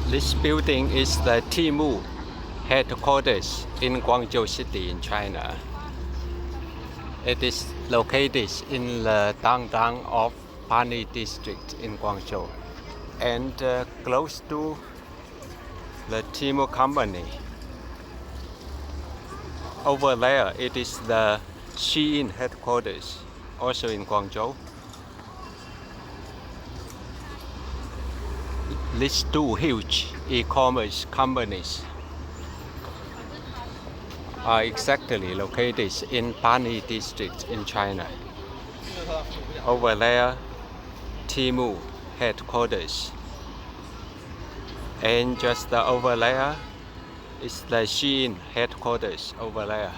This building is the Temu headquarters in Guangzhou city in China. It is located in the downtown of Pani district in Guangzhou and close to the Temu company. Over there it is the Shipment headquarters, also in Guangzhou. These two huge e-commerce companies are exactly located in Pani district in China. Over there, Temu headquarters, and just over there is the Shein headquarters over there.